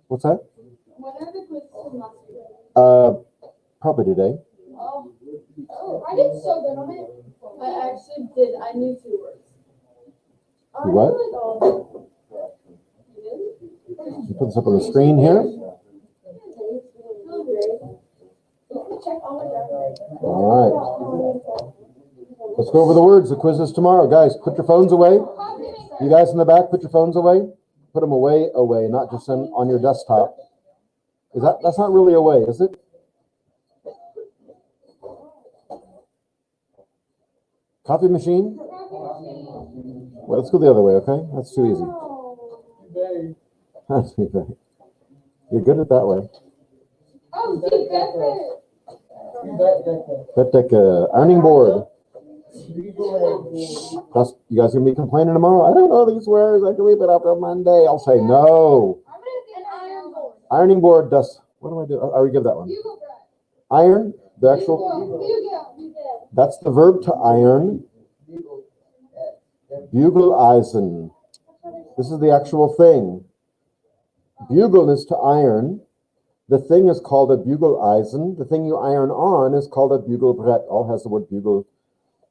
What's that? When are the quizzes from last week? Probably today. Oh, I did so good on it. I actually did. I knew 2 words. You what? You put this up on the screen here. All right. Let's go over the words. The quiz is tomorrow. Guys, put your phones away. You guys in the back, put your phones away. Put them away, not just on your desktop. That's not really away, is it? Coffee machine? Well, let's go the other way, okay? That's too easy. That's too bad. You're good at that way. Bettdecke. Ironing board. You guys gonna be complaining tomorrow? I don't know these words. I can leave it after Monday. I'll say no. Ironing board. What do I do? I already give that one. Iron. The actual. That's the verb to iron. Bugeleisen. This is the actual thing. Bugle is to iron. The thing is called a Bugeleisen. The thing you iron on is called a Bugelbrett. All has the word bugle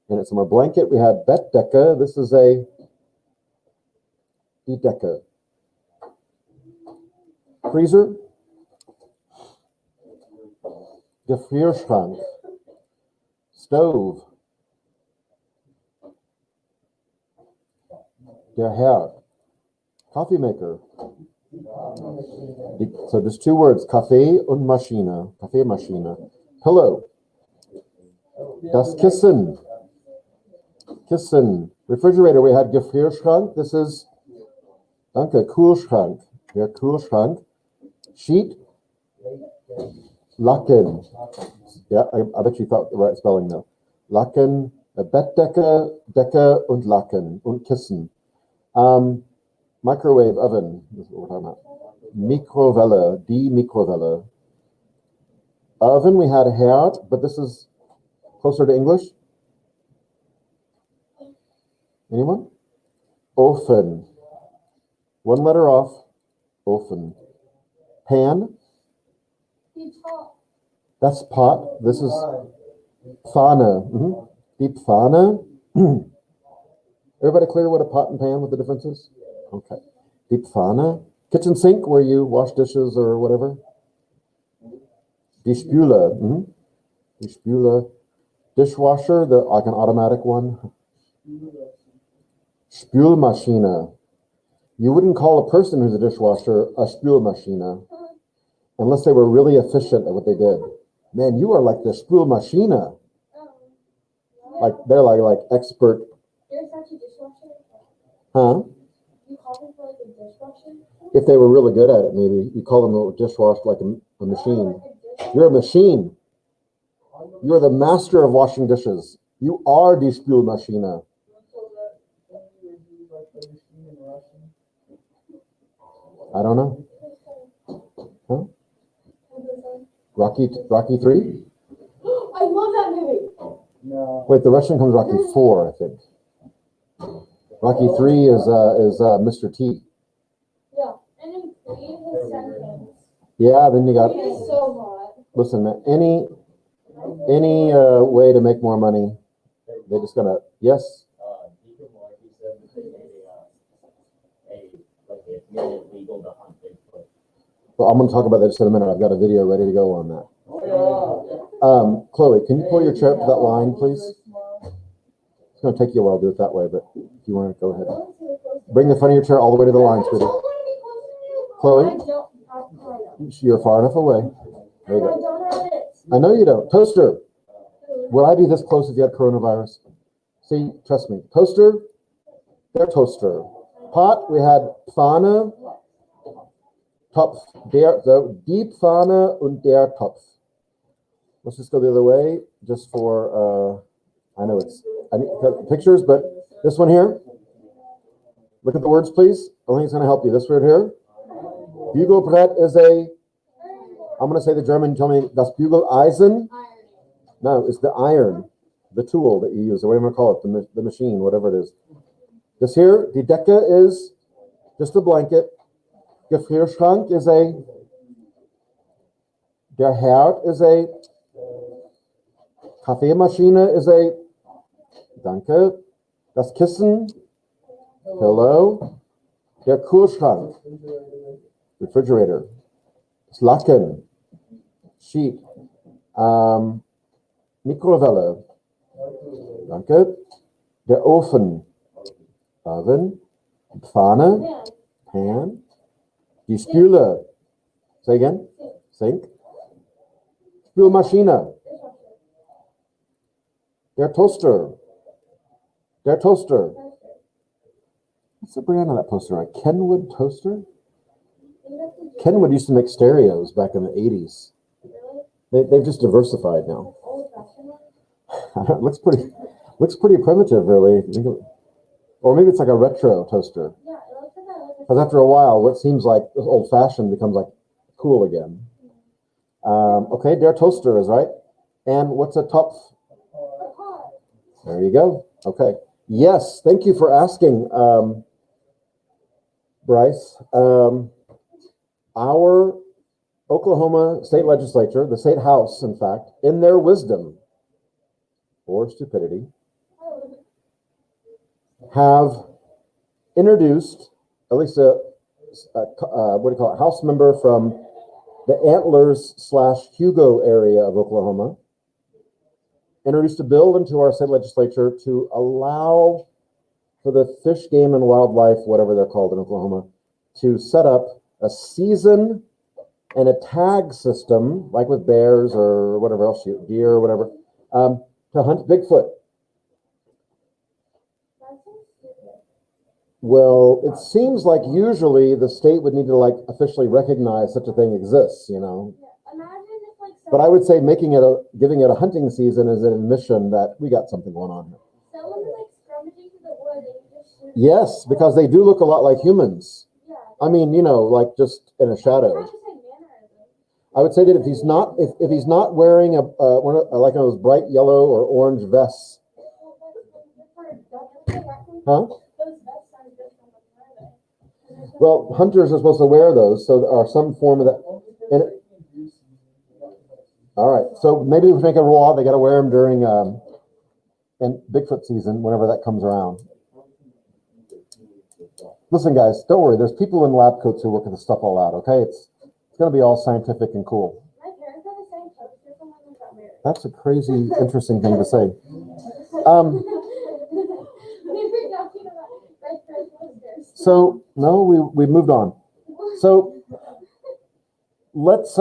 in it somewhere. Blanket. We had Bettdecke. This is a Decke. Freezer. Gefrierschrank. Stove. Der Herd. Coffee maker. So just 2 words. Kaffee und Maschine. Kaffeemaschine. Pillow. Das Kissen. Kissen. Refrigerator. We had Gefrierschrank. This is Danke. Kühlschrank. Der Kühlschrank. Sheet. Laken. Yeah, I bet you thought the right spelling though. Laken, Bettdecke, Decke und Laken und Kissen. Microwave oven is what we're talking about. Mikrowelle, die Mikrowelle. Oven, we had Herd, but this is closer to English. Anyone? Ofen. 1 letter off. Ofen. Pan. That's pot. This is Pfanne. Deep Pfanne. Everybody clear what a pot and pan, what the difference is? Okay. Deep Pfanne. Kitchen sink where you wash dishes or whatever. Die Spüle. Die Spüle. Dishwasher, like an automatic one. Spülmaschine. You wouldn't call a person who's a dishwasher a Spülmaschine unless they were really efficient at what they did. Man, you are like the Spülmaschine. Like they're like expert. There's actually dishwasher. Huh? You call them for like a dishwasher? If they were really good at it, maybe you call them a dishwasher like a machine. You're a machine. You're the master of washing dishes. You are die Spülmaschine. I don't know. Huh? Rocky 3? I love that movie. No. Wait, the Russian comes Rocky 4, I think. Rocky 3 is Mr. T. Yeah, and in 3 his son. Yeah, then you got. He is so hot. Listen, man, any way to make more money, they're just gonna. Yes. Well, I'm going to talk about that just in a minute. I've got a video ready to go on that. Chloe, can you pull your chair up to that line, please? It's going to take you a while to do it that way, but if you want to, go ahead. Bring the front of your chair all the way to the line, sweetie. Chloe, you're far enough away. There you go. I know you don't. Toaster. Would I be this close if you had coronavirus? See, trust me. Toaster, they're toaster. Pot, we had Pfanne. Topf, die Pfanne und der Topf. Let's just go the other way, just for, I need pictures, but this one here. Look at the words, please. I think it's going to help you. This word here. Bugelbrett is I'm going to say the German, tell me, das Bugeleisen. No, it's the iron, the tool that you use, or whatever you want to call it, the machine, whatever it is. This here, die Decke is just a blanket. Gefrierschrank is der Herd is Kaffeemaschine is danke. Das Kissen, pillow. Der Kühlschrank, refrigerator. Das Laken, sheet. Mikrowelle, danke. Der Ofen, oven. Die Pfanne, pan. Die Spüle, say again, sink. Spülmaschine. Der Toaster. Der Toaster. What's the brand on that poster? A Kenwood toaster? Kenwood used to make stereos back in the 80s. They've just diversified now. It looks pretty primitive, really. Or maybe it's like a retro toaster. Because after a while, what seems like old-fashioned becomes like cool again. Okay, der Toaster is right. And what's a Topf? There you go. Okay. Yes, thank you for asking, Bryce. Our Oklahoma state legislature, the state house, in fact, in their wisdom or stupidity, have introduced at least a what do you call it, house member from the Antlers/Hugo area of Oklahoma, introduced a bill into our state legislature to allow for the Fish, Game, and Wildlife, whatever they're called in Oklahoma, to set up a season and a tag system, like with bears or whatever else, deer or whatever, to hunt Bigfoot. Well, it seems like usually the state would need to like officially recognize such a thing exists, you know. But I would say giving it a hunting season is an admission that we got something going on here. Yes, because they do look a lot like humans. I mean, you know, like just in a shadow. I would say that if he's not wearing like one of those bright yellow or orange vests, huh? Well, hunters are supposed to wear those, so there are some form of that. All right, so maybe we make a rule they got to wear them during and Bigfoot season, whenever that comes around. Listen, guys, don't worry. There's people in lab coats who work this stuff all out. Okay, it's going to be all scientific and cool. My parents had the same toaster from when we got married. That's a crazy, interesting thing to say. So no, we moved on. So let's.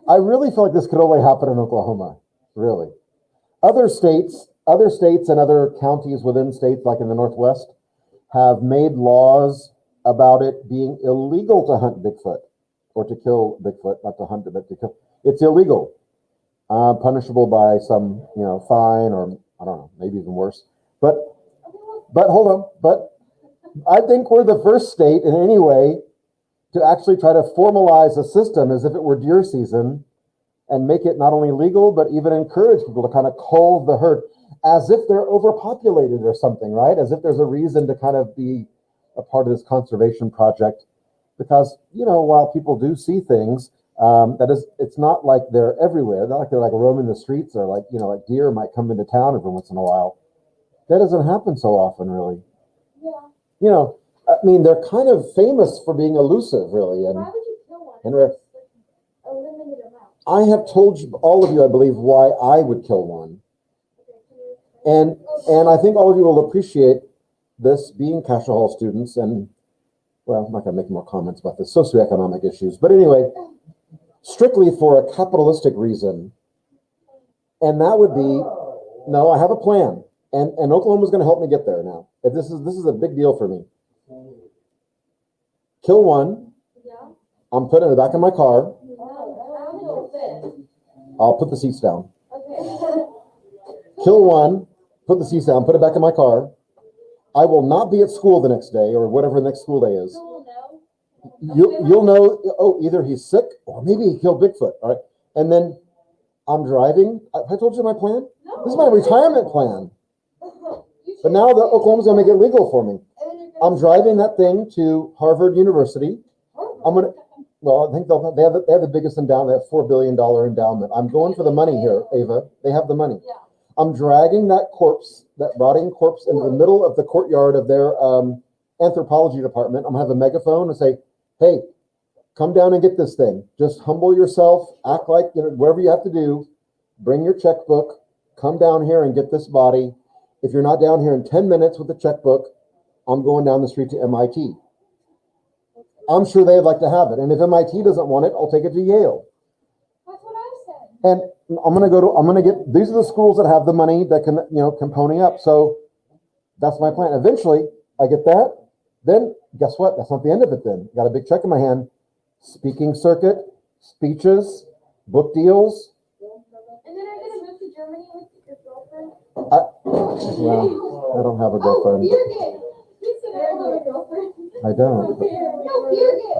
I really feel like this could only happen in Oklahoma. Really, other states and other counties within states, like in the Northwest, have made laws about it being illegal to hunt Bigfoot or to kill Bigfoot, not to hunt it, but to kill. It's illegal, punishable by some, fine or I don't know, maybe even worse. But hold on. But I think we're the first state in any way to actually try to formalize a system as if it were deer season and make it not only legal, but even encourage people to kind of cull the herd as if they're overpopulated or something, right? As if there's a reason to kind of be a part of this conservation project. Because, while people do see things, it's not like they're everywhere. Not like they're like roaming the streets or like deer might come into town every once in a while. That doesn't happen so often, really. Yeah. I mean, they're kind of famous for being elusive, really. And why would you kill one? and A limited amount. I have told you, all of you, I believe, why I would kill one. And I think all of you will appreciate this, being Cascia Hall students, and, well, I'm not going to make more comments about the socioeconomic issues. But anyway, strictly for a capitalistic reason. And that would be, no, I have a plan. And Oklahoma's going to help me get there now. This is a big deal for me. Kill one. Yeah. I'm putting it in the back of my car. No, I'll put the seats down. okay. Kill one. Put the seats down. Put it back in my car. I will not be at school the next day or whatever the next school day is. You'll know. Oh, either he's sick or maybe he killed Bigfoot. All right, and then I'm driving. I told you my plan. No. This is my retirement plan. But now the Oklahoma's gonna make it legal for me. I'm driving that thing to Harvard University. Well, I think they have the biggest endowment. They have $4 billion endowment. I'm going for the money here, Ava. They have the money. Yeah. I'm dragging that corpse, that rotting corpse, into the middle of the courtyard of their anthropology department. I'm gonna have a megaphone and say, "Hey, come down and get this thing. Just humble yourself. Act like, whatever you have to do. Bring your checkbook. Come down here and get this body. If you're not down here in 10 minutes with the checkbook, I'm going down the street to MIT." I'm sure they'd like to have it. And if MIT doesn't want it, I'll take it to Yale. That's what I said. And I'm gonna get, these are the schools that have the money that can pony up. So that's my plan. Eventually I get that. Then guess what? That's not the end of it then. Got a big check in my hand. Speaking circuit, speeches, book deals. And then I'm gonna move to Germany with your girlfriend. Well, I don't have a girlfriend. Oh, Birgit. You said I don't have a girlfriend. I don't. No, Birgit.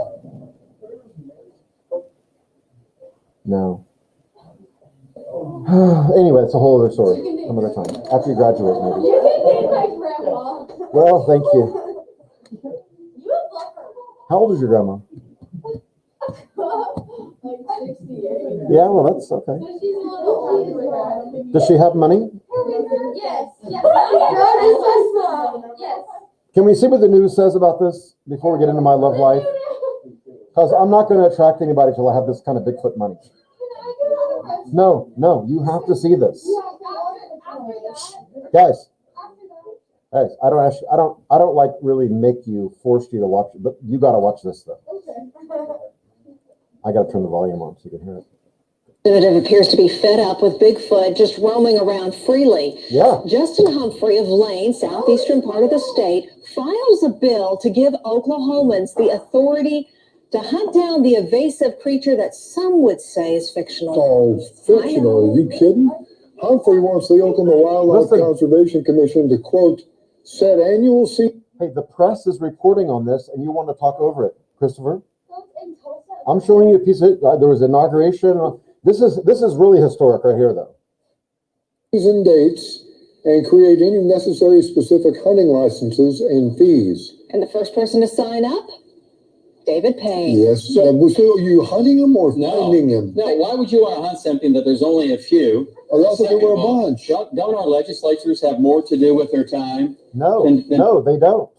No. Anyway, it's a whole other story. Some other time. After you graduate, maybe. You can date my grandma. Well, thank you. You love her. How old is your grandma? Like 68. Yeah, well, that's okay. So she's a little older. Does she have money? Yes. Yes. Yes. Can we see what the news says about this before we get into my love life? Because I'm not going to attract anybody till I have this kind of Bigfoot money. No, you have to see this. Guys, I don't like really force you to watch it, but you got to watch this stuff. I got to turn the volume on so you can hear it. Representative appears to be fed up with Bigfoot just roaming around freely. Yeah. Justin Humphrey of Lane, southeastern part of the state, files a bill to give Oklahomans the authority to hunt down the evasive creature that some would say is fictional. Oh, fictional? Are you kidding? Humphrey wants the Oklahoma Wildlife Conservation Commission to, quote, set annual Hey, the press is reporting on this, and you want to talk over it, Christopher? I'm showing you a piece of, there was inauguration. This is really historic right here, though. season dates and create any necessary specific hunting licenses and fees. And the first person to sign up? David Payne. Yes. So are you hunting them or finding them? No, why would you want to hunt something that there's only a few? I thought there were a bunch. Don't our legislatures have more to do with their time? No, they don't.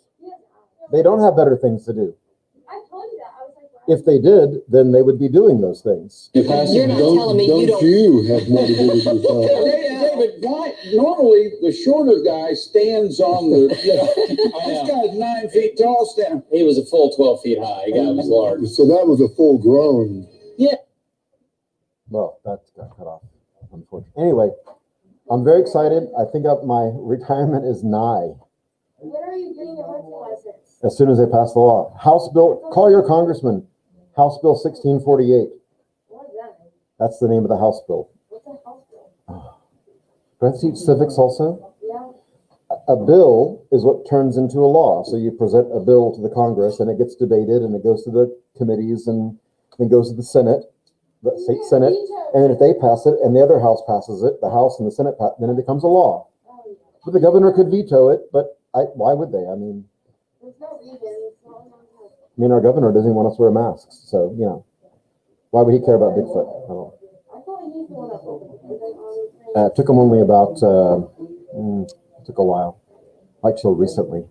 They don't have better things to do. I told you that. I was like, wow. If they did, then they would be doing those things. You're not telling me you don't. You have more to do with your time? David, normally the shorter guy stands on the, this guy's 9 feet tall stand. He was a full 12 feet high. The guy was large. So that was a full grown. Well, that got cut off, unfortunately. Anyway, I'm very excited. I think my retirement is nigh. When are you getting your hunting license? As soon as they pass the law. House Bill, call your congressman. House Bill 1648. What is that? That's the name of the House Bill. What's a house bill? Do I have to teach civics also? Yeah. A bill is what turns into a law. So you present a bill to the Congress and it gets debated and it goes to the committees and then goes to the Senate, the state Senate. And then if they pass it and the other house passes it, the House and the Senate, then it becomes a law. But the governor could veto it, but why would they? I mean, There's no reason. our governor doesn't even want us to wear masks. So, why would he care about Bigfoot? I don't know. I thought he's the one that opened it. It took him only about, took a while, like till recently.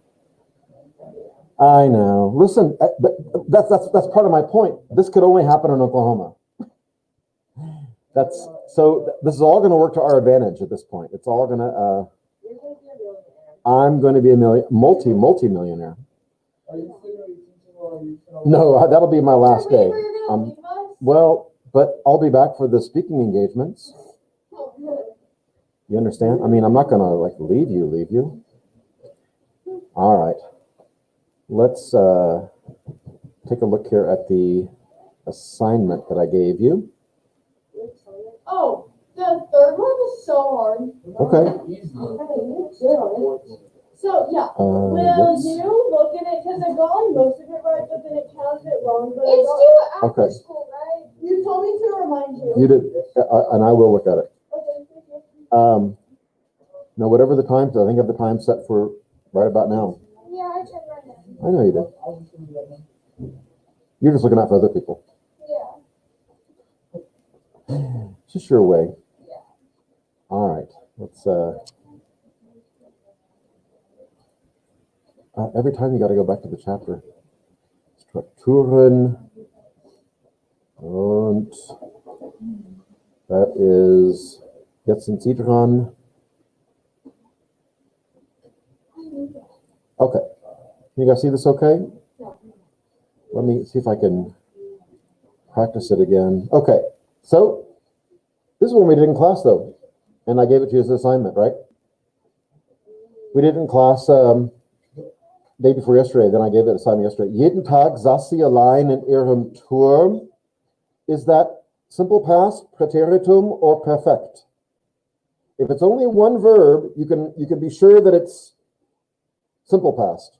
I know. Listen, but that's part of my point. This could only happen in Oklahoma. This is all going to work to our advantage at this point. It's all going to, You're going to be a millionaire. I'm going to be a multi-millionaire. No, that'll be my last day. Well, but I'll be back for the speaking engagements. You understand? I'm not going to leave you. All right. Let's take a look here at the assignment that I gave you. Oh, the third one is so hard. Okay. So, yeah. Will you look at it? Because I got most of it right, but then it counted it wrong. But it's due after school, right? You told me to remind you. You did, and I will look at it. Okay, thank you. No, whatever the time, I think I have the time set for right about now. Yeah, I checked right now. I know you did. You're just looking out for other people. Yeah. It's just your way. All right. Let's. Every time you got to go back to the chapter. Strukturen. Und that is. Jetzt sind Sie dran. Okay. You guys see this okay? Let me see if I can practice it again. Okay. So, this is one we did in class, though. And I gave it to you as an assignment, right? We did it in class day before yesterday. Then I gave it an assignment yesterday. Jeden Tag saß sie allein in ihrem Turm. Is that simple past, Präteritum, or perfect? If it's only one verb, you can be sure that it's simple past.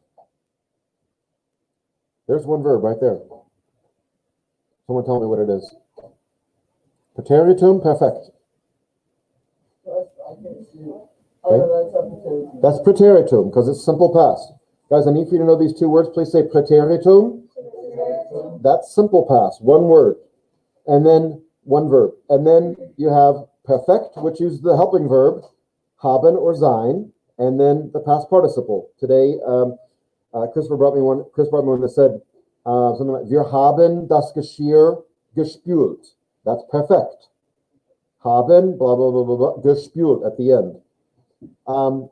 There's one verb right there. Someone tell me what it is. Präteritum, perfect. Okay. That's Präteritum because it's simple past. Guys, I need for you to know these two words. Please say Präteritum. That's simple past, one word. And then one verb. And then you have perfect, which is the helping verb, haben or sein, and then the past participle. Today, Chris brought me one that said something like, wir haben das Geschirr gespült. That's perfect. Haben, blah, blah, blah, blah, blah, gespült at the end.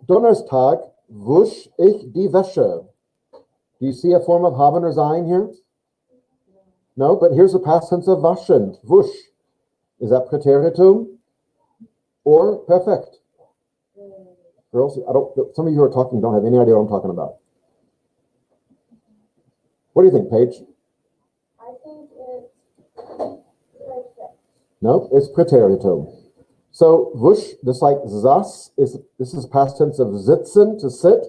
Donnerstag wusch ich die Wäsche. Do you see a form of haben or sein here? No, but here's the past tense of waschen, wusch. Is that Präteritum or perfect? Girls, some of you who are talking don't have any idea what I'm talking about. What do you think, Paige? I think it's perfect. No, it's Präteritum. So wusch, just like saß, this is past tense of sitzen, to sit.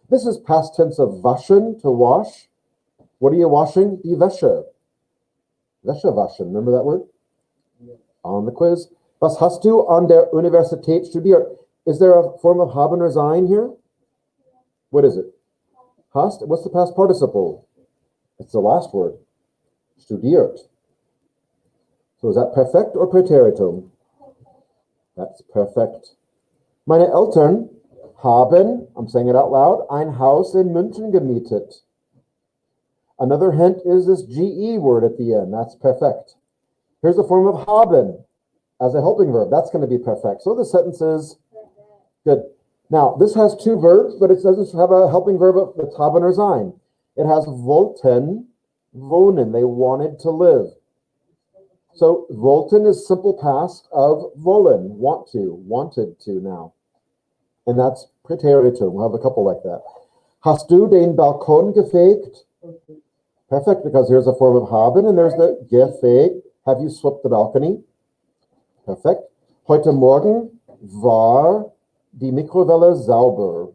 This is past tense of waschen, to wash. What are you washing? Die Wäsche. Wäsche waschen, remember that word? Yeah. On the quiz. Was hast du an der Universität studiert? Is there a form of haben or sein here? What is it? Hast? What's the past participle? It's the last word. Studiert. So is that perfect or Präteritum? That's perfect. Meine Eltern haben, I'm saying it out loud, ein Haus in München gemietet. Another hint is this GE word at the end. That's perfect. Here's a form of haben as a helping verb. That's going to be perfect. So the sentence is good. Now, this has two verbs, but it doesn't have a helping verb that's haben or sein. It has wollten, wohnen. They wanted to live. So wollten is simple past of wollen, want to, wanted to now. And that's Präteritum. We'll have a couple like that. Hast du den Balkon gefegt? Perfect, because here's a form of haben, and there's the gefegt. Have you swept the balcony? Perfect. Heute Morgen war die Mikrowelle sauber.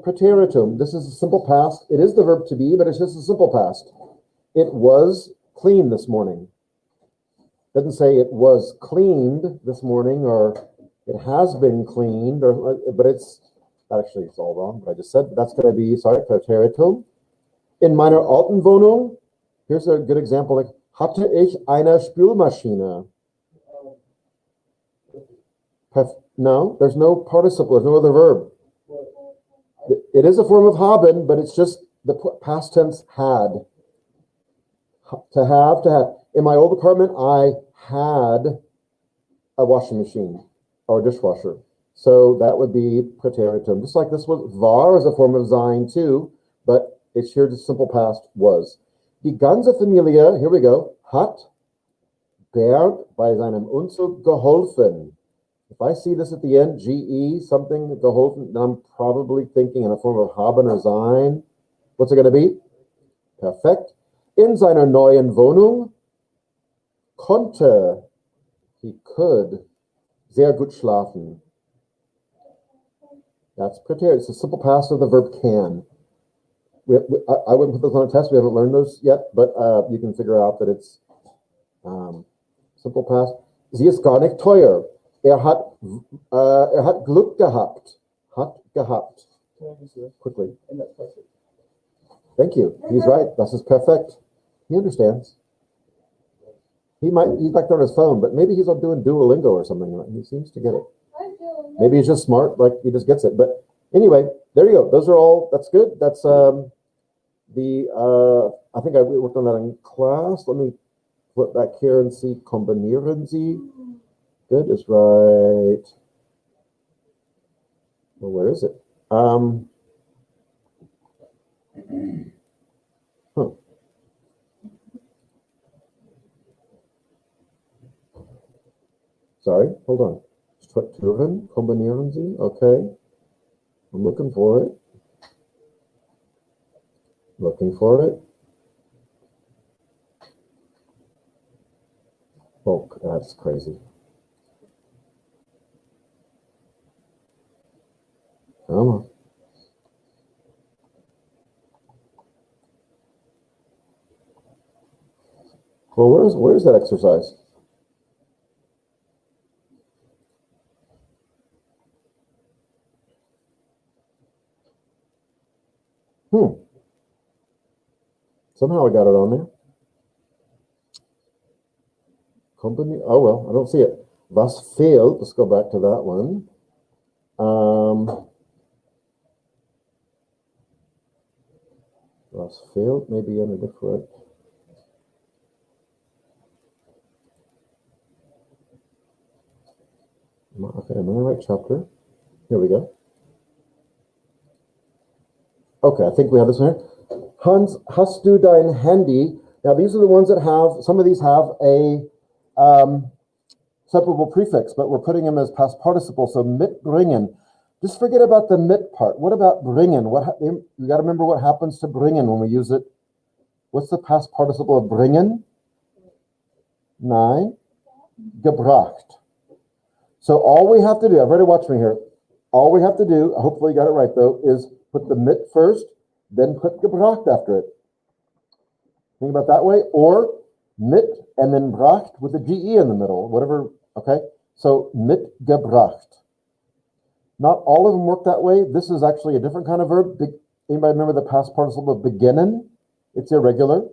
Präteritum. This is a simple past. It is the verb to be, but it's just a simple past. It was clean this morning. Doesn't say it was cleaned this morning or it has been cleaned, but it's actually it's all wrong. But I just said that's going to be Präteritum. In meiner alten Wohnung, here's a good example. Like, hatte ich eine Spülmaschine? No, there's no participle. There's no other verb. It is a form of haben, but it's just the past tense had. To have. In my old apartment, I had a washing machine or a dishwasher. So that would be Präteritum. Just like this was, war is a form of sein too, but it's here just simple past was. Die ganze Familie, here we go, hat Bernd bei seinem Umzug geholfen. If I see this at the end, GE, something, geholfen, then I'm probably thinking in a form of haben or sein. What's it going to be? Perfect. In seiner neuen Wohnung konnte, he could, sehr gut schlafen. That's Präteritum. It's a simple past of the verb can. I wouldn't put those on a test. We haven't learned those yet, but you can figure out that it's simple past. Sie ist gar nicht teuer. Er hat Glück gehabt. Hat gehabt. quickly. Thank you. He's right. Das ist perfect. He understands. He's back there on his phone, but maybe he's doing Duolingo or something. He seems to get it. Maybe he's just smart, like he just gets it. But anyway, there you go. Those are all, that's good. That's I think we worked on that in class. Let me flip back here and see. Kombinieren Sie. Good is right. Well, where is it? Sorry, hold on. Strukturen, kombinieren Sie. Okay. I'm looking for it. Looking for it. Oh, that's crazy. Come on. Well, where's that exercise? Somehow I got it on there. Company. Oh well, I don't see it. Was fehlt? Let's go back to that one. Was fehlt? Maybe in a different. Okay, I'm in the right chapter. Here we go. Okay, I think we have this one here. Hans, hast du dein Handy? Now, these are the ones that have, some of these have a separable prefix, but we're putting them as past participle. So mitbringen. Just forget about the mit part. What about bringen? You got to remember what happens to bringen when we use it. What's the past participle of bringen? Nein. Gebracht. So all we have to do, everybody watch me here. All we have to do, hopefully you got it right though, is put the mit first, then put gebracht after it. Think about that way, or mit and then bracht with a GE in the middle, whatever, okay? So mitgebracht. Not all of them work that way. This is actually a different kind of verb. Anybody remember the past participle of beginnen? It's irregular.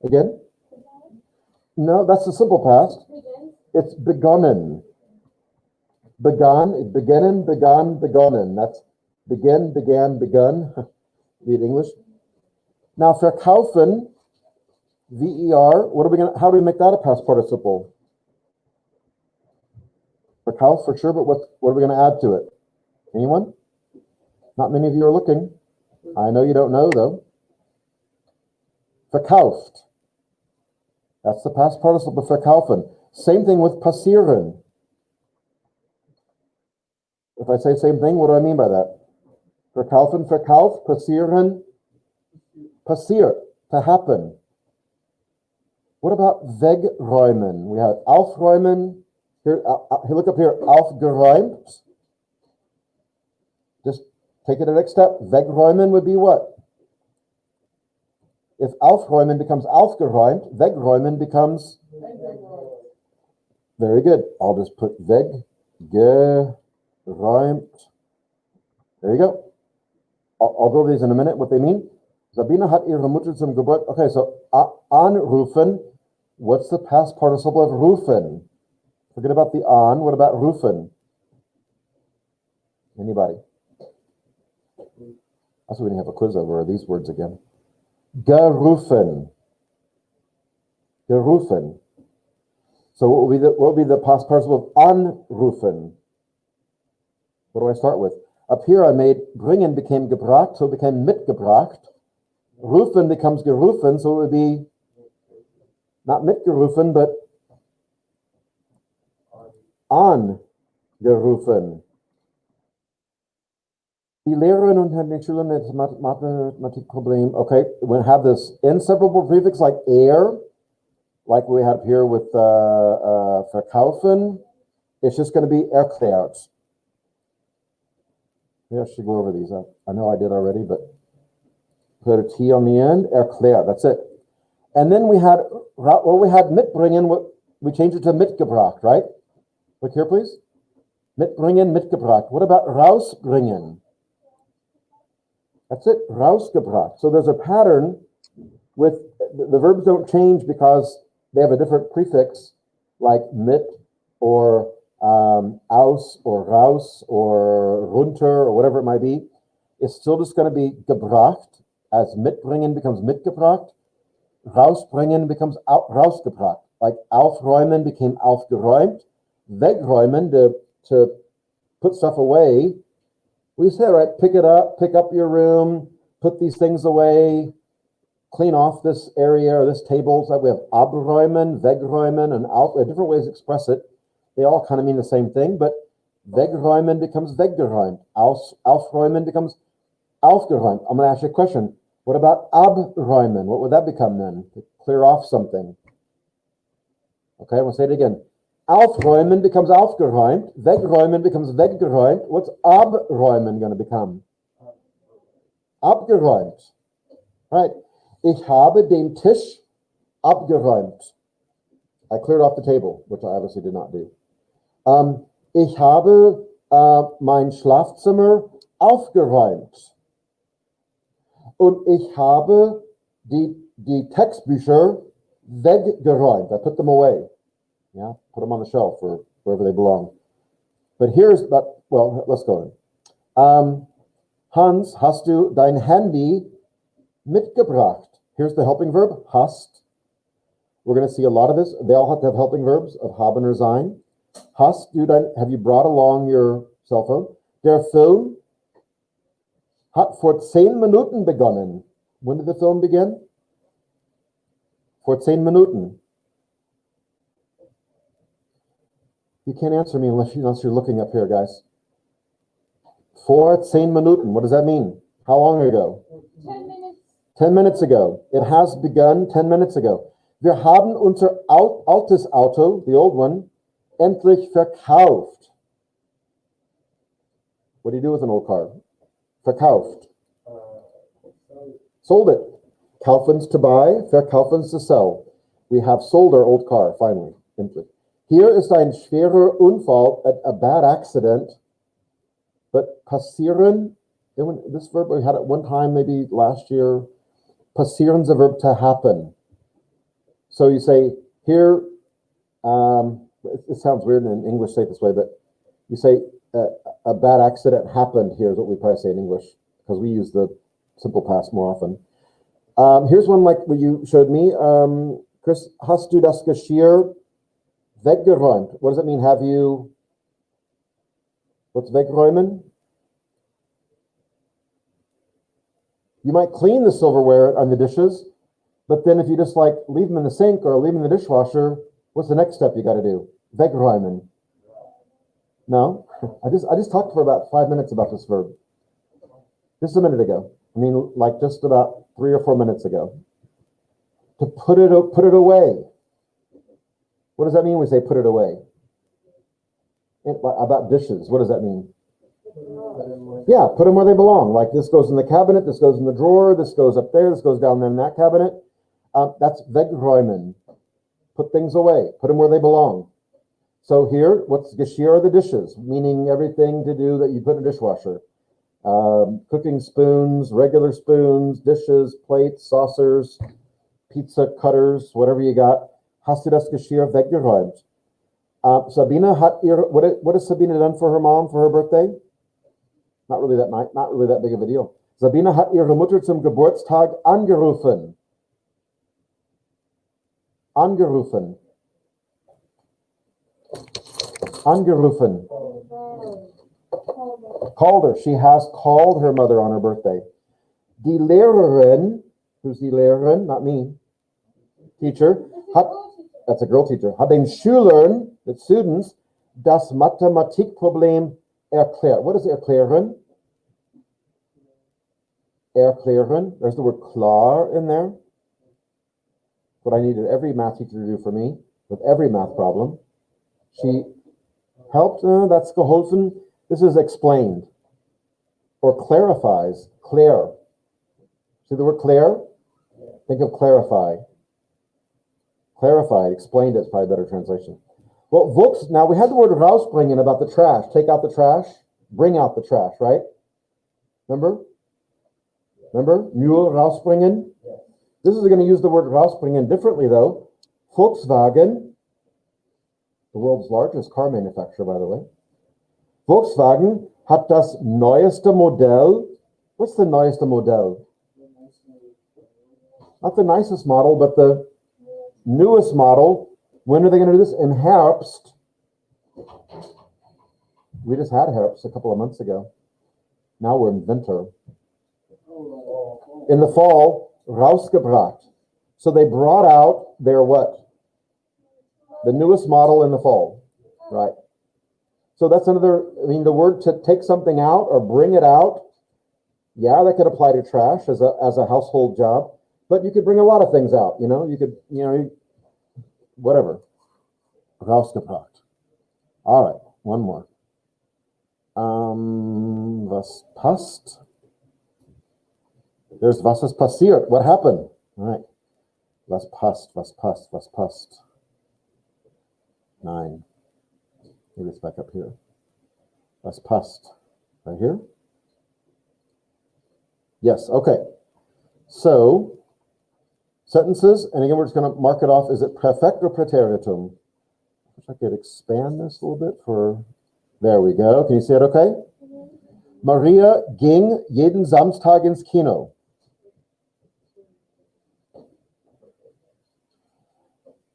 Again? No, that's the simple past. It's begonnen. Began, beginnen, began, begonnen. That's begin, began, begun. Read English. Now, verkaufen, V-E-R, how do we make that a past participle? Verkauf for sure, but what are we going to add to it? Anyone? Not many of you are looking. I know you don't know, though. Verkauft. That's the past participle of verkaufen. Same thing with passieren. If I say same thing, what do I mean by that? Verkaufen, verkauf, passieren, passiert, to happen. What about wegräumen? We have aufräumen. Here, look up here, aufgeräumt. Just take it a next step. Wegräumen would be what? If aufräumen becomes aufgeräumt, wegräumen becomes... Very good. I'll just put weggeräumt. There you go. I'll go over these in a minute, what they mean. Sabine hat ihre Mutter zum Geburt. Okay, so anrufen. What's the past participle of rufen? Forget about the on. What about rufen? Anybody? That's what we have a quiz over, are these words again. Gerufen. Gerufen. So what will be the past participle of anrufen? What do I start with? Up here I made bringen became gebracht, so it became mitgebracht. Rufen becomes gerufen, so it would be not mitgerufen, but angerufen. Die Lehrerin und den Schülern das Mathematikproblem. Okay, we have this inseparable prefix like er, like we have here with verkaufen. It's just going to be erklärt. Maybe I should go over these. I know I did already, but put a T on the end. Erklärt. That's it. And then we had mitbringen. We changed it to mitgebracht, right? Look here, please. Mitbringen, mitgebracht. What about rausbringen? That's it, rausgebracht. So there's a pattern with the verbs don't change because they have a different prefix like mit or aus or raus or runter or whatever it might be. It's still just going to be gebracht, as mitbringen becomes mitgebracht. Rausbringen becomes rausgebracht. Like aufräumen became aufgeräumt. Wegräumen, to put stuff away. We say, right, pick up your room, put these things away, clean off this area or this table. So we have abräumen, wegräumen, and we have different ways to express it. They all kind of mean the same thing, but wegräumen becomes weggeräumt. Aufräumen becomes aufgeräumt. I'm going to ask you a question. What about abräumen? What would that become then? To clear off something. Okay, I'm going to say it again. Aufräumen becomes aufgeräumt. Wegräumen becomes weggeräumt. What's abräumen going to become? Abgeräumt. Right. Ich habe den Tisch abgeräumt. I cleared off the table, which I obviously did not do. Ich habe mein Schlafzimmer aufgeräumt. Und ich habe die Textbücher weggeräumt. I put them away. Yeah, put them on the shelf or wherever they belong. But here's that. Well, let's go. Hans, hast du dein Handy mitgebracht? Here's the helping verb, hast. We're going to see a lot of this. They all have to have helping verbs of haben or sein. Hast du have you brought along your cell phone? Der Film hat vor 10 Minuten begonnen. When did the film begin? Vor 10 Minuten. You can't answer me unless you're looking up here, guys. Vor 10 Minuten. What does that mean? How long ago? 10 minutes. 10 minutes ago. It has begun 10 minutes ago. Wir haben unser altes Auto, the old one, endlich verkauft. What do you do with an old car? Verkauft. Sold it. Kaufen's to buy, verkaufen's to sell. We have sold our old car, finally. Endlich. Hier ist ein schwerer Unfall, a bad accident, but passieren, this verb we had it one time, maybe last year. Passieren's a verb to happen. So you say here, it sounds weird in English say it this way, but you say a bad accident happened here is what we probably say in English, because we use the simple past more often. Here's one like what you showed me. Chris, hast du das Geschirr weggeräumt? What does it mean? What's wegräumen? You might clean the silverware and the dishes, but then if you just like leave them in the sink or leave them in the dishwasher, what's the next step you got to do? Wegräumen. No? I just talked for about 5 minutes about this verb. Just a minute ago. I mean, like just about 3 or 4 minutes ago. To put it away. What does that mean when we say put it away? About dishes, what does that mean? Yeah, put them where they belong. Like this goes in the cabinet, this goes in the drawer, this goes up there, this goes down there in that cabinet. That's wegräumen. Put things away. Put them where they belong. So here, what's Geschirr are the dishes, meaning everything to do that you put in a dishwasher. Cooking spoons, regular spoons, dishes, plates, saucers, pizza cutters, whatever you got. Hast du das Geschirr weggeräumt? Sabina what has Sabina done for her mom for her birthday? Not really that big of a deal. Sabina hat ihre Mutter zum Geburtstag angerufen. Angerufen. Angerufen. Called her. She has called her mother on her birthday. Die Lehrerin, who's die Lehrerin? Not me. Teacher. That's a girl teacher. Hat den Schülern, the students, das Mathematikproblem erklärt. What is erklären? Erklären. There's the word klar in there. What I needed every math teacher to do for me with every math problem. She helped. That's geholfen. This is explained or clarifies. Clair. See the word clair? Think of clarify. Clarified, explained is probably a better translation. Well, wuchs, now we had the word rausbringen about the trash. Take out the trash, bring out the trash, right? Remember? Mule rausbringen? This is going to use the word rausbringen differently, though. Volkswagen, the world's largest car manufacturer, by the way. Volkswagen hat das neueste Modell. What's the neueste Modell? Not the nicest model, but the newest model. When are they going to do this? In Herbst. We just had Herbst a couple of months ago. Now we're in winter. In the fall, rausgebracht. So they brought out their what? The newest model in the fall. Right. So that's another, I mean, the word to take something out or bring it out. Yeah, that could apply to trash as a household job. But you could bring a lot of things out, you know. You could, whatever. Rausgebracht. All right, one more. Was passt? There's was ist passiert. What happened? All right. Was passt? 9. Maybe it's back up here. Was passt? Right here? Yes, okay. So, sentences, and again, we're just going to mark it off. Is it perfect or preteritum? I wish I could expand this a little bit for, there we go. Can you see it okay? Maria ging jeden Samstag ins Kino.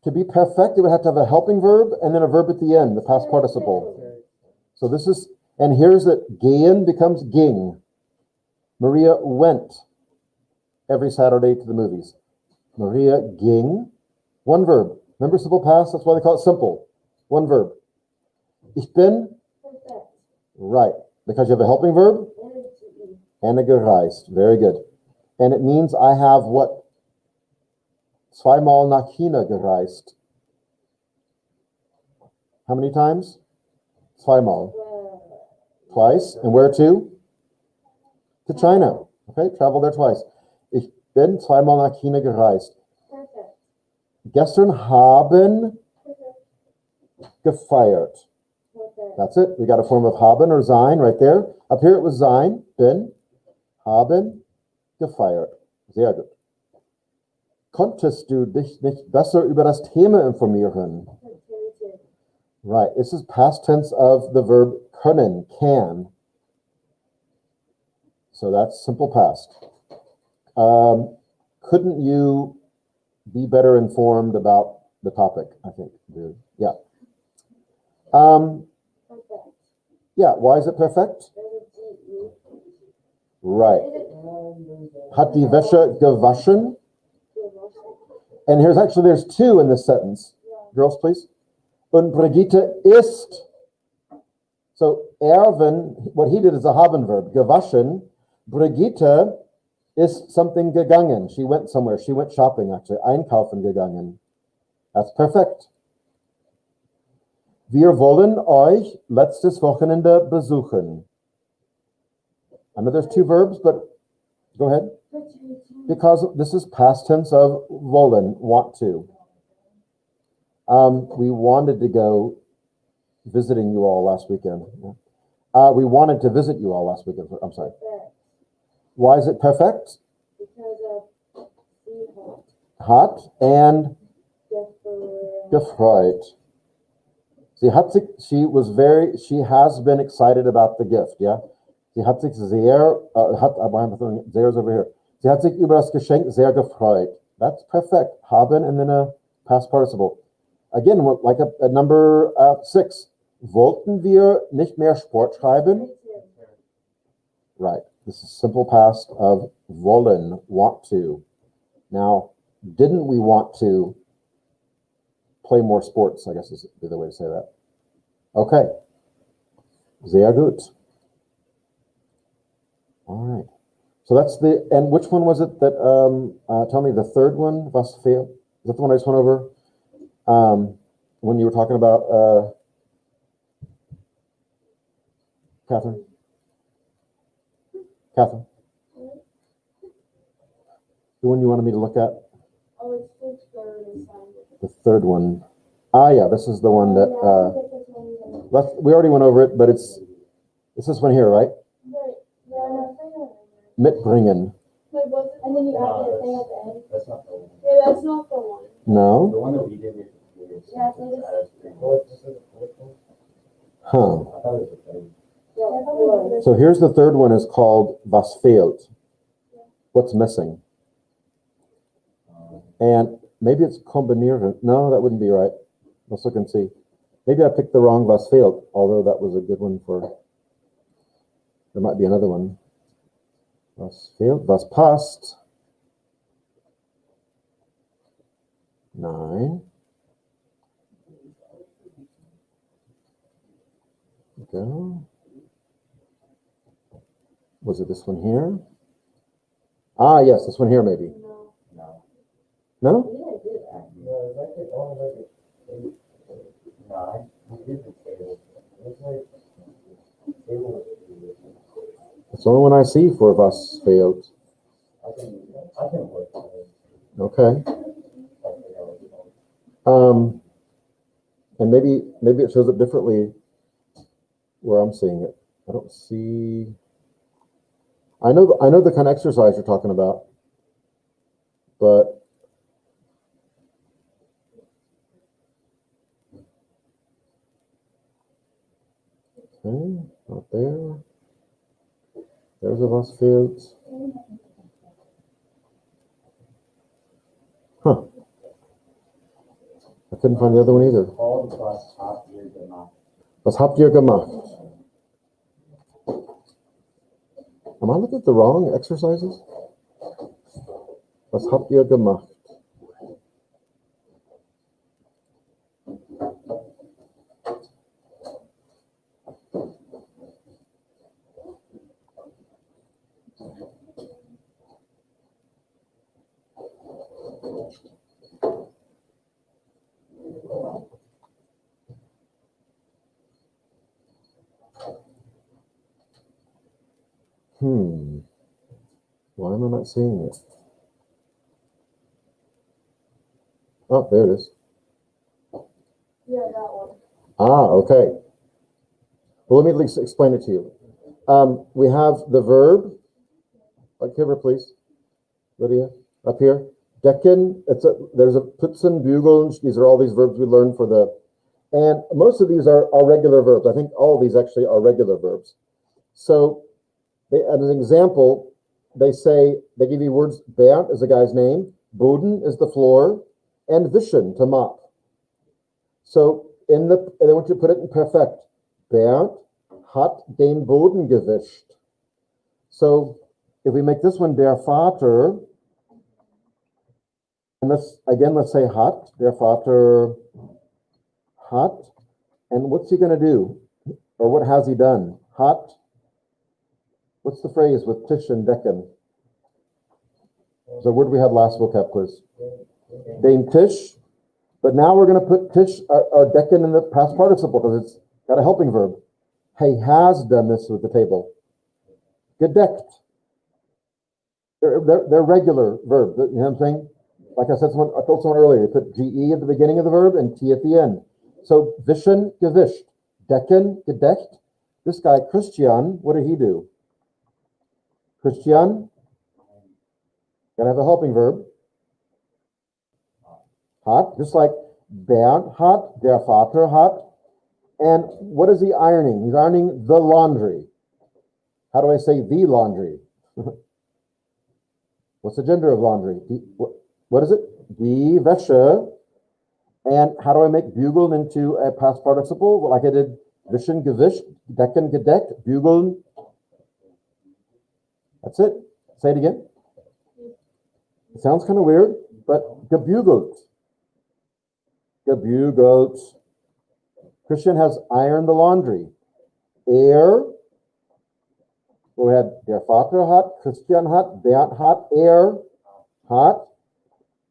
To be perfect, it would have to have a helping verb and then a verb at the end, the past participle. So this is, and here's that gehen becomes ging. Maria went every Saturday to the movies. Maria ging. One verb. Remember simple past? That's why they call it simple. One verb. Ich bin. Right. Because you have a helping verb and a gereist. Very good. And it means I have what? Zweimal nach China gereist. How many times? Zweimal. Twice. And where to? To China. Okay, travel there twice. Ich bin zweimal nach China gereist. Gestern haben gefeiert. That's it. We got a form of haben or sein right there. Up here it was sein. Bin. Haben gefeiert. Sehr gut. Konntest du dich nicht besser über das Thema informieren? Right. This is past tense of the verb können, can. So that's simple past. Couldn't you be better informed about the topic, I think, dude. Yeah. Yeah, why is it perfect? Right. Hat die Wäsche gewaschen? And there's two in this sentence. Girls, please. Und Brigitte ist. So Erwin, what he did is a haben verb. Gewaschen. Brigitte ist something gegangen. She went somewhere. She went shopping, actually. Einkaufen gegangen. That's perfect. Wir wollen euch letztes Wochenende besuchen. I know there's two verbs, but go ahead. Because this is past tense of wollen, want to. We wanted to go visiting you all last weekend. We wanted to visit you all last weekend. I'm sorry. Why is it perfect? Because of Hat and gefreut. She has been excited about the gift, yeah? Sie hat sich sehr, Sehr's over here. Sie hat sich über das Geschenk sehr gefreut. That's perfect. Haben and then a past participle. Again, like a number 6. Wollten wir nicht mehr Sport treiben? Right. This is simple past of wollen, want to. Now, didn't we want to play more sports, I guess is the other way to say that. Okay. Sehr gut. All right. So that's and which one was it that, tell me the third one, was failed? Is that the one I just went over? When you were talking about, Catherine? The one you wanted me to look at? Oh, it's the third assignment. The third one. Ah, yeah, this is the one that, we already went over it, but it's this one here, right? Mitbringen. And then you add the thing at the end. That's not the one. Yeah, that's not the one. No? The one that we did with the. Yeah, so this- Huh. I thought it was the thing. Yeah, So here's the third one is called Was fehlt. What's missing? And maybe it's kombinieren. No, that wouldn't be right. Let's look and see. Maybe I picked the wrong Was fehlt, although that was a good one for, there might be another one. Was fehlt, was passt. 9. Go. Was it this one here? Ah, yes, this one here maybe. No. No. No? We didn't do that. No, it's like it only like it. No, we did the table. It's like table. It's the only one I see for Was fehlt. I can work on it. Okay. And maybe it shows up differently where I'm seeing it. I don't see. I know the kind of exercise you're talking about, but okay, not there. There's a Was fehlt. Huh. I couldn't find the other one either. Called was habt ihr gemacht. Was habt ihr gemacht? Am I looking at the wrong exercises? Was habt ihr gemacht? Why am I not seeing it? Oh, there it is. Yeah, that one. Ah, okay. Well, let me at least explain it to you. We have the verb. Like here, please, Lydia, up here. Decken. There's a putzen, bügeln. These are all these verbs we learned for the, and most of these are regular verbs. I think all of these actually are regular verbs. So, as an example, they give you words. Bernd is a guy's name. Boden is the floor, and wischen to mop. So they want you to put it in perfect. Bernd hat den Boden gewischt. So if we make this one der Vater, and let's say hat, der Vater hat, and what's he going to do? Or what has he done? Hat. What's the phrase with Tisch and Decken? The word we had last vocab quiz. Den Tisch. But now we're going to put Tisch or Decken in the past participle because it's got a helping verb. He has done this with the table. Gedeckt. They're regular verbs. You know what I'm saying? Like I told someone earlier, you put GE at the beginning of the verb and T at the end. So wischen, gewischt. Decken, gedeckt. This guy, Christian, what did he do? Christian, gotta have a helping verb. Hat, just like Bernd hat, der Vater hat. And what is he ironing? He's ironing the laundry. How do I say the laundry? What's the gender of laundry? What is it? Die Wäsche. And how do I make bügeln into a past participle? Well, like I did wischen, gewischt, decken, gedeckt, bügeln. That's it. Say it again. It sounds kind of weird, but gebügelt. Gebügelt. Christian has ironed the laundry. We had der Vater hat, Christian hat, Bernd hat, hat.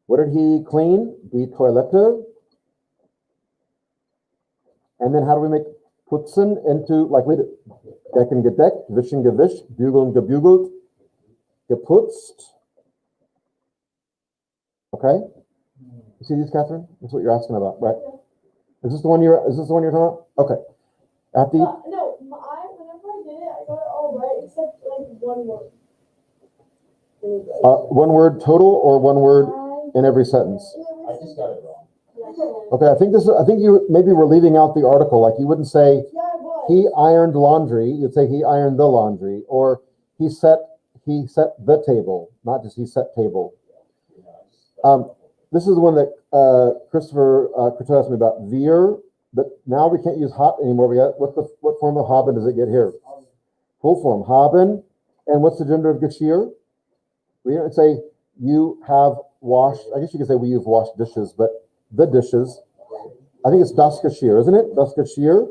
What did he clean? Die Toilette. And then how do we make putzen into, like we did, decken, gedeckt, wischen, gewischt, bügeln, gebügelt, geputzt. Okay? You see these, Catherine? That's what you're asking about, right? Is this the one you're talking about? Okay. At the, No, whenever I did it, I got it all right, except like one word. one word total or one word in every sentence? I just got it wrong. Okay, I think you maybe were leaving out the article, like you wouldn't say Yeah, I was. he ironed laundry, you'd say he ironed the laundry, or he set the table, not just he set table. This is the one that Christopher Croteau asked me about. Veer, but now we can't use hot anymore. We got what form of haben does it get here? Full form, haben. And what's the gender of geschirr? We don't say you have washed. I guess you could say you've washed dishes, but the dishes. I think it's das Geschirr, isn't it? Das Geschirr.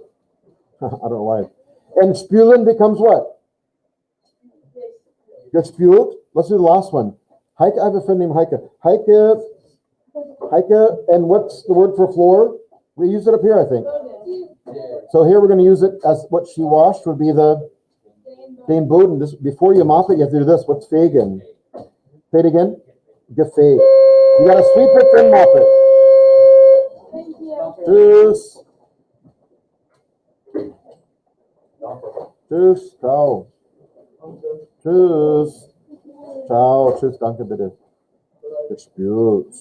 I don't know why. And spülen becomes what? Gespült. Let's do the last one. Heike, I have a friend named Heike. Heike, and what's the word for floor? We use it up here, I think. So here we're going to use it as what she washed would be the den Boden. This, before you mop it, you have to do this. What's fegen? Say it again. Gefegt. You got to sweep it, then mop it. Thank you. Tschüss. Tschüss. Ciao. Tschüss. Ciao. Tschüss. Danke bitte. Gespült.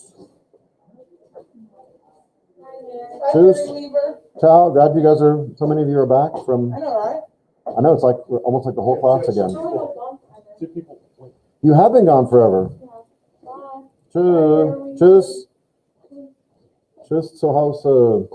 Tschüss. Ciao. Glad you guys are, so many of you are back from, I know, right? I know it's like, almost like the whole class again. You have been gone forever. Tschüss. Tschüss. Tschüss zu Hause.